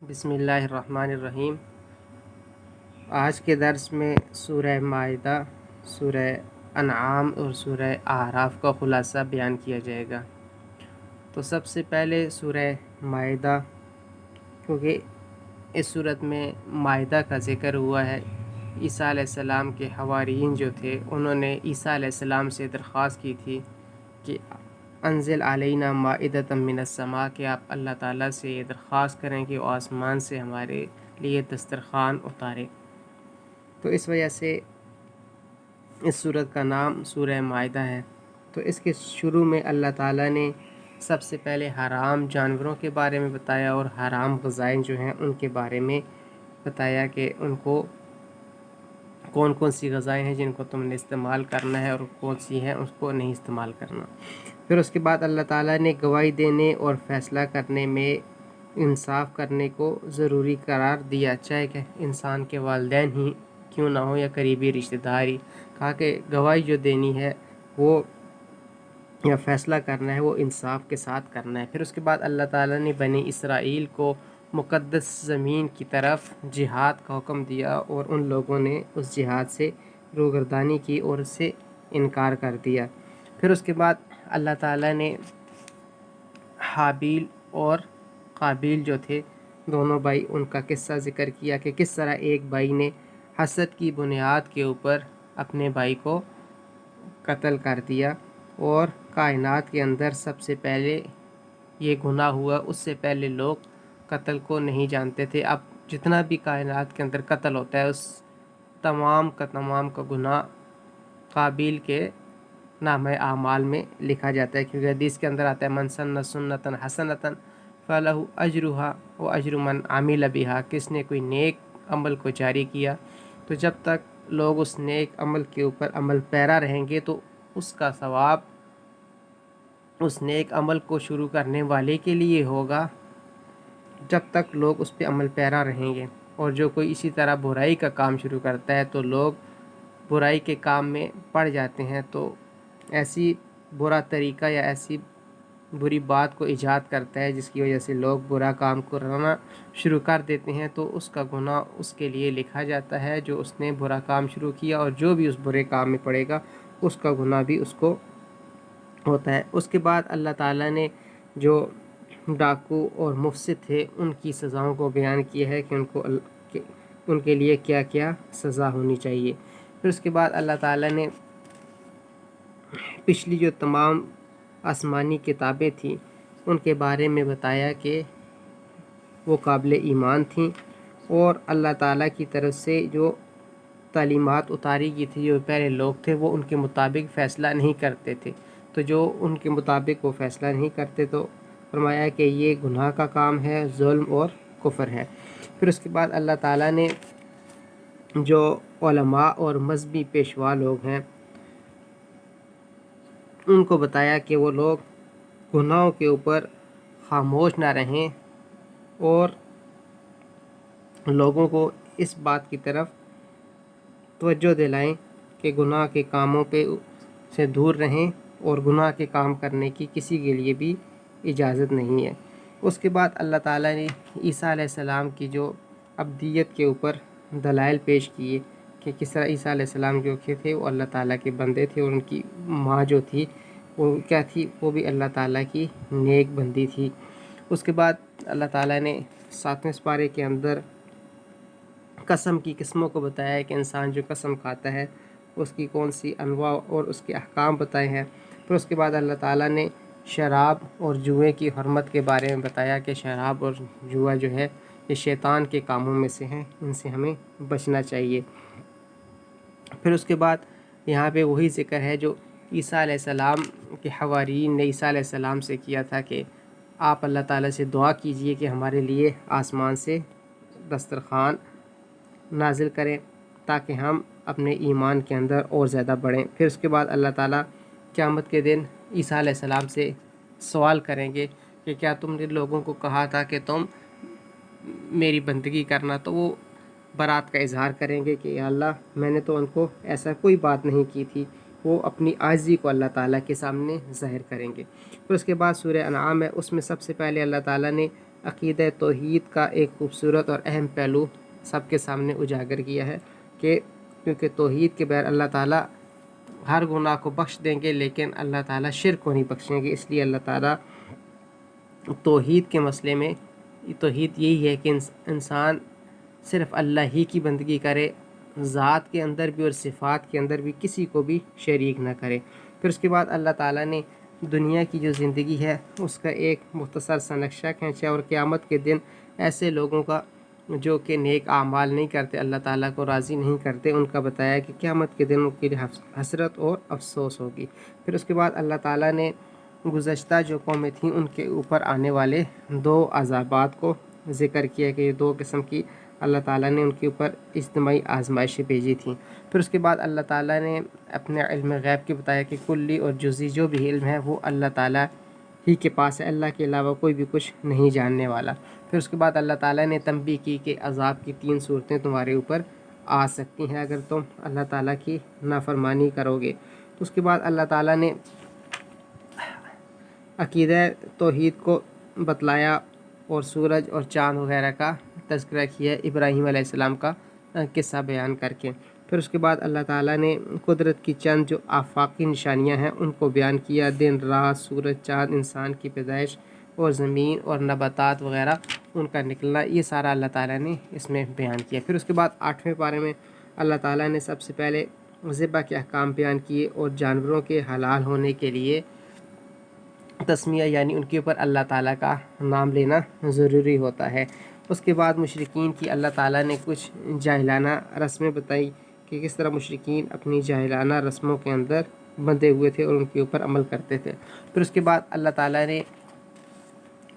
بسم اللہ الرحمن الرحیم۔ آج کے درس میں سورہ مائدہ، سورہ انعام اور سورہ اعراف کا خلاصہ بیان کیا جائے گا۔ تو سب سے پہلے سورہ مائدہ، کیونکہ اس صورت میں مائدہ کا ذکر ہوا ہے۔ عیسیٰ علیہ السلام کے حواریین جو تھے انہوں نے عیسیٰ علیہ السلام سے درخواست کی تھی کہ انزل علینا مائدۃ من السماء، کہ آپ اللہ تعالیٰ سے یہ درخواست کریں کہ وہ آسمان سے ہمارے لیے دسترخوان اتارے۔ تو اس وجہ سے اس سورت کا نام سورہ مائدہ ہے۔ تو اس کے شروع میں اللہ تعالیٰ نے سب سے پہلے حرام جانوروں کے بارے میں بتایا اور حرام غذائیں جو ہیں ان کے بارے میں بتایا کہ ان کو کون کون سی غذائیں ہیں جن کو تم نے استعمال کرنا ہے اور کون سی ہیں اس کو نہیں استعمال کرنا۔ پھر اس کے بعد اللہ تعالیٰ نے گواہی دینے اور فیصلہ کرنے میں انصاف کرنے کو ضروری قرار دیا، چاہے کہ انسان کے والدین ہی کیوں نہ ہو یا قریبی رشتہ داری۔ کہا کہ گواہی جو دینی ہے وہ یا فیصلہ کرنا ہے وہ انصاف کے ساتھ کرنا ہے۔ پھر اس کے بعد اللہ تعالیٰ نے بنی اسرائیل کو مقدس زمین کی طرف جہاد کا حکم دیا اور ان لوگوں نے اس جہاد سے روگردانی کی اور اس سے انکار کر دیا۔ پھر اس کے بعد اللہ تعالیٰ نے حابیل اور قابیل جو تھے دونوں بھائی، ان کا قصہ ذکر کیا کہ کس طرح ایک بھائی نے حسد کی بنیاد کے اوپر اپنے بھائی کو قتل کر دیا، اور کائنات کے اندر سب سے پہلے یہ گناہ ہوا۔ اس سے پہلے لوگ قتل کو نہیں جانتے تھے۔ اب جتنا بھی کائنات کے اندر قتل ہوتا ہے اس تمام کا گناہ قابیل کے نامہ اعمال میں لکھا جاتا ہے، کیونکہ حدیث کے اندر آتا ہے من سن سنۃ حسنۃ فلہ اجرھا واجر من عمل بھا، کس نے کوئی نیک عمل کو جاری کیا تو جب تک لوگ اس نیک عمل کے اوپر عمل پیرا رہیں گے تو اس کا ثواب اس نیک عمل کو شروع کرنے والے کے لیے ہوگا جب تک لوگ اس پہ عمل پیرا رہیں گے۔ اور جو کوئی اسی طرح برائی کا کام شروع کرتا ہے تو لوگ برائی کے کام میں پڑ جاتے ہیں، تو ایسی برا طریقہ یا ایسی بری بات کو ایجاد کرتا ہے جس کی وجہ سے لوگ برا کام کرنا شروع کر دیتے ہیں، تو اس کا گناہ اس کے لیے لکھا جاتا ہے جو اس نے برا کام شروع کیا، اور جو بھی اس برے کام میں پڑے گا اس کا گناہ بھی اس کو ہوتا ہے۔ اس کے بعد اللہ تعالیٰ نے جو ڈاکو اور مفسد تھے ان کی سزاؤں کو بیان کیا ہے کہ ان کے لیے کیا کیا سزا ہونی چاہیے۔ پھر اس کے بعد اللہ تعالیٰ نے پچھلی جو تمام آسمانی کتابیں تھیں ان کے بارے میں بتایا کہ وہ قابل ایمان تھیں، اور اللہ تعالیٰ کی طرف سے جو تعلیمات اتاری گئی تھی جو پہلے لوگ تھے وہ ان کے مطابق فیصلہ نہیں کرتے تھے، تو جو ان کے مطابق وہ فیصلہ نہیں کرتے تو فرمایا کہ یہ گناہ کا کام ہے، ظلم اور کفر ہے۔ پھر اس کے بعد اللہ تعالیٰ نے جو علماء اور مذہبی پیشوا لوگ ہیں ان کو بتایا کہ وہ لوگ گناہوں کے اوپر خاموش نہ رہیں اور لوگوں کو اس بات کی طرف توجہ دلائیں کہ گناہ کے کاموں پہ سے دور رہیں اور گناہ کے کام کرنے کی کسی کے لیے بھی اجازت نہیں ہے۔ اس کے بعد اللہ تعالیٰ نے عیسیٰ علیہ السلام کی جو ابدیت کے اوپر دلائل پیش کیے کہ کس طرح عیسیٰ علیہ السلام جو تھے وہ اللہ تعالیٰ کے بندے تھے، اور ان کی ماں جو تھی وہ کیا تھی، وہ بھی اللہ تعالیٰ کی نیک بندی تھی۔ اس کے بعد اللہ تعالیٰ نے 7ویں سپارے کے اندر قسم کی قسموں کو بتایا ہے کہ انسان جو قسم کھاتا ہے اس کی کون سی انواع اور اس کے احکام بتائے ہیں۔ پھر اس کے بعد اللہ تعالیٰ نے شراب اور جوئے کی حرمت کے بارے میں بتایا کہ شراب اور جوا جو ہے یہ شیطان کے کاموں میں سے ہیں، ان سے ہمیں بچنا چاہیے۔ پھر اس کے بعد یہاں پہ وہی ذکر ہے جو عیسیٰ علیہ السلام کے حواریین نے عیسیٰ علیہ السلام سے کیا تھا کہ آپ اللہ تعالیٰ سے دعا کیجئے کہ ہمارے لیے آسمان سے دسترخوان نازل کریں تاکہ ہم اپنے ایمان کے اندر اور زیادہ بڑھیں۔ پھر اس کے بعد اللہ تعالیٰ قیامت کے دن عیسیٰ علیہ السلام سے سوال کریں گے کہ کیا تم نے لوگوں کو کہا تھا کہ تم میری بندگی کرنا، تو وہ برات کا اظہار کریں گے کہ یا اللہ میں نے تو ان کو ایسا کوئی بات نہیں کی تھی، وہ اپنی عاجزی کو اللہ تعالیٰ کے سامنے ظاہر کریں گے۔ پھر اس کے بعد سورہ انعام ہے، اس میں سب سے پہلے اللہ تعالیٰ نے عقیدہ توحید کا ایک خوبصورت اور اہم پہلو سب کے سامنے اجاگر کیا ہے کہ کیونکہ توحید کے بغیر اللہ تعالیٰ ہر گناہ کو بخش دیں گے، لیکن اللہ تعالیٰ شرک کو نہیں بخشیں گے۔ اس لیے اللہ تعالیٰ توحید کے مسئلے میں، توحید یہی ہے کہ انسان صرف اللہ ہی کی بندگی کرے، ذات کے اندر بھی اور صفات کے اندر بھی کسی کو بھی شریک نہ کرے۔ پھر اس کے بعد اللہ تعالیٰ نے دنیا کی جو زندگی ہے اس کا ایک مختصر سا نقشہ کھینچا، اور قیامت کے دن ایسے لوگوں کا جو کہ نیک اعمال نہیں کرتے، اللہ تعالیٰ کو راضی نہیں کرتے، ان کا بتایا کہ قیامت کے دن ان کے لیے حسرت اور افسوس ہوگی۔ پھر اس کے بعد اللہ تعالیٰ نے گزشتہ جو قومیں تھیں ان کے اوپر آنے والے 2 عذابات کو ذکر کیا کہ یہ 2 قسم کی اللہ تعالیٰ نے ان کے اوپر اجتماعی آزمائشیں بھیجی تھیں۔ پھر اس کے بعد اللہ تعالیٰ نے اپنے علم غیب کے بتایا کہ کلی اور جزئی جو بھی علم ہے وہ اللہ تعالیٰ ہی کے پاس ہے، اللہ کے علاوہ کوئی بھی کچھ نہیں جاننے والا۔ پھر اس کے بعد اللہ تعالیٰ نے تنبیہ کی کہ عذاب کی 3 صورتیں تمہارے اوپر آ سکتی ہیں اگر تم اللہ تعالیٰ کی نافرمانی کرو گے۔ تو اس کے بعد اللہ تعالیٰ نے عقیدہ توحید کو بتلایا اور سورج اور چاند وغیرہ کا تذکرہ کیا ابراہیم علیہ السلام کا قصہ بیان کر کے۔ پھر اس کے بعد اللہ تعالیٰ نے قدرت کی چند جو آفاقی نشانیاں ہیں ان کو بیان کیا، دن رات، سورج، چاند، انسان کی پیدائش اور زمین اور نباتات وغیرہ ان کا نکلنا، یہ سارا اللہ تعالیٰ نے اس میں بیان کیا۔ پھر اس کے بعد 8ویں پارے میں اللہ تعالیٰ نے سب سے پہلے ذبح کے احکام بیان کیے اور جانوروں کے حلال ہونے کے لیے تسمیہ یعنی ان کے اوپر اللہ تعالیٰ کا نام لینا ضروری ہوتا ہے۔ اس کے بعد مشرکین کی اللہ تعالیٰ نے کچھ جاہلانہ رسمیں بتائی کہ کس طرح مشرکین اپنی جاہلانہ رسموں کے اندر بندھے ہوئے تھے اور ان کے اوپر عمل کرتے تھے۔ پھر اس کے بعد اللہ تعالیٰ نے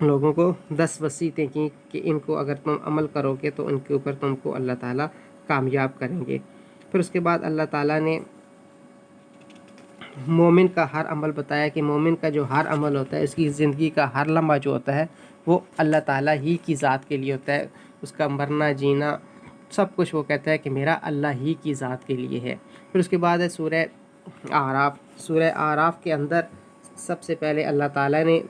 لوگوں کو 10 وصیتیں کی کہ ان کو اگر تم عمل کرو گے تو ان کے اوپر تم کو اللہ تعالیٰ کامیاب کریں گے۔ پھر اس کے بعد اللہ تعالیٰ نے مومن کا ہر عمل بتایا کہ مومن کا جو ہر عمل ہوتا ہے، اس کی زندگی کا ہر لمحہ جو ہوتا ہے وہ اللہ تعالیٰ ہی کی ذات کے لیے ہوتا ہے، اس کا مرنا جینا سب کچھ وہ کہتا ہے کہ میرا اللہ ہی کی ذات کے لیے ہے۔ پھر اس کے بعد ہے سورہ اعراف۔ سورہ اعراف کے اندر سب سے پہلے اللہ تعالیٰ نے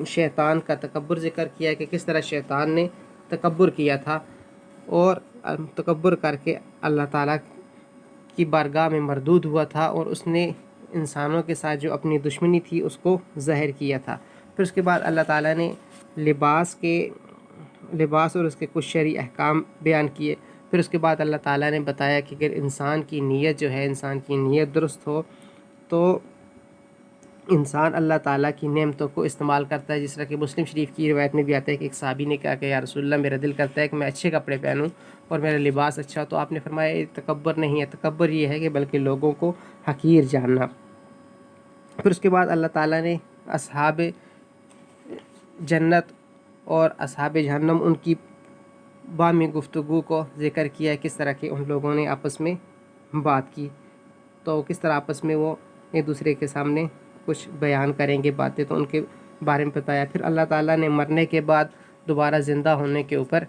شیطان کا تکبر ذکر کیا کہ کس طرح شیطان نے تکبر کیا تھا اور تکبر کر کے اللہ تعالیٰ کی بارگاہ میں مردود ہوا تھا اور اس نے انسانوں کے ساتھ جو اپنی دشمنی تھی اس کو ظاہر کیا تھا۔ پھر اس کے بعد اللہ تعالیٰ نے لباس اور اس کے کچھ شرعی احکام بیان کیے۔ پھر اس کے بعد اللہ تعالیٰ نے بتایا کہ اگر انسان کی نیت جو ہے، انسان کی نیت درست ہو تو انسان اللہ تعالیٰ کی نعمتوں کو استعمال کرتا ہے، جس طرح کہ مسلم شریف کی روایت میں بھی آتا ہے کہ ایک صحابی نے کہا کہ یا رسول اللہ میرا دل کرتا ہے کہ میں اچھے کپڑے پہنوں اور میرا لباس اچھا، تو آپ نے فرمایا یہ تکبر نہیں ہے، تکبر یہ ہے کہ بلکہ لوگوں کو حقیر جاننا۔ پھر اس کے بعد اللہ تعالیٰ نے اصحاب جنت اور اصحاب جہنم ان کی باہمی گفتگو کو ذکر کیا، کس طرح کہ ان لوگوں نے آپس میں بات کی، تو کس طرح آپس میں وہ ایک دوسرے کے سامنے کچھ بیان کریں گے باتیں، تو ان کے بارے میں بتایا۔ پھر اللہ تعالیٰ نے مرنے کے بعد دوبارہ زندہ ہونے کے اوپر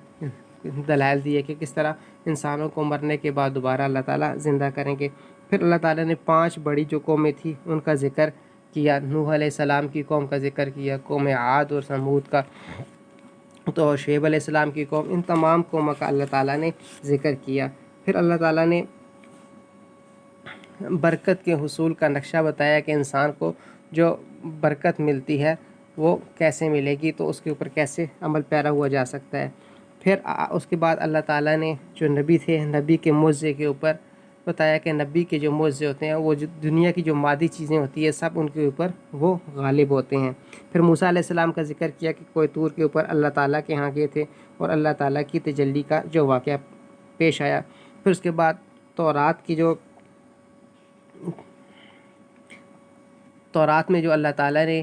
دلائل دیے کہ کس طرح انسانوں کو مرنے کے بعد دوبارہ اللہ تعالیٰ زندہ کریں گے۔ پھر اللہ تعالیٰ نے 5 بڑی جو قومیں تھیں ان کا ذکر کیا، نوح علیہ السلام کی قوم کا ذکر کیا، قوم عاد اور ثمود کا، تو شعیب علیہ السلام کی قوم، ان تمام قوموں کا اللہ تعالیٰ نے ذکر کیا۔ پھر اللہ تعالیٰ نے برکت کے حصول کا نقشہ بتایا کہ انسان کو جو برکت ملتی ہے وہ کیسے ملے گی، تو اس کے اوپر کیسے عمل پیرا ہوا جا سکتا ہے۔ پھر اس کے بعد اللہ تعالیٰ نے جو نبی تھے، نبی کے معجزے کے اوپر بتایا کہ نبی کے جو معجزے ہوتے ہیں وہ جو دنیا کی جو مادی چیزیں ہوتی ہیں سب ان کے اوپر وہ غالب ہوتے ہیں۔ پھر موسیٰ علیہ السلام کا ذکر کیا کہ کوہ طور کے اوپر اللہ تعالیٰ کے ہاں گئے تھے اور اللہ تعالیٰ کی تجلی کا جو واقعہ پیش آیا۔ پھر اس کے بعد تورات میں جو اللہ تعالیٰ نے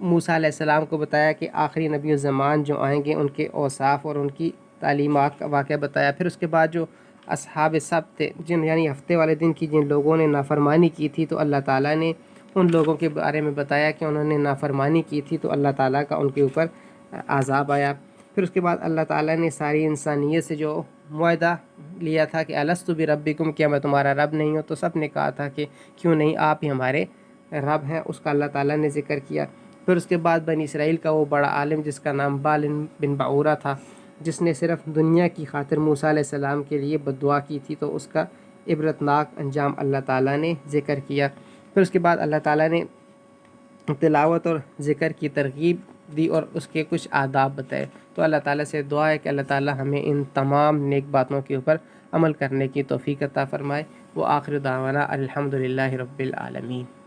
موسیٰ علیہ السلام کو بتایا کہ آخری نبی الزمان جو آئیں گے ان کے اوصاف اور ان کی تعلیمات کا واقعہ بتایا۔ پھر اس کے بعد جو اصحاب سبت تھے، یعنی ہفتے والے دن کی جن لوگوں نے نافرمانی کی تھی، تو اللہ تعالیٰ نے ان لوگوں کے بارے میں بتایا کہ انہوں نے نافرمانی کی تھی تو اللہ تعالیٰ کا ان کے اوپر عذاب آیا۔ پھر اس کے بعد اللہ تعالیٰ نے ساری انسانیت سے جو معاہدہ لیا تھا کہ الستُ بربکم، کیا میں تمہارا رب نہیں ہوں، تو سب نے کہا تھا کہ کیوں نہیں، آپ ہی ہمارے رب ہیں، اس کا اللہ تعالیٰ نے ذکر کیا۔ پھر اس کے بعد بنی اسرائیل کا وہ بڑا عالم جس کا نام بالن بن بعورہ تھا، جس نے صرف دنیا کی خاطر موسیٰ علیہ السلام کے لیے بد دعا کی تھی، تو اس کا عبرتناک انجام اللہ تعالیٰ نے ذکر کیا۔ پھر اس کے بعد اللہ تعالیٰ نے تلاوت اور ذکر کی ترغیب دی اور اس کے کچھ آداب بتائے۔ تو اللہ تعالیٰ سے دعا ہے کہ اللہ تعالیٰ ہمیں ان تمام نیک باتوں کے اوپر عمل کرنے کی توفیق عطا فرمائے۔ وآخر دعوانا الحمدللہ رب العالمین۔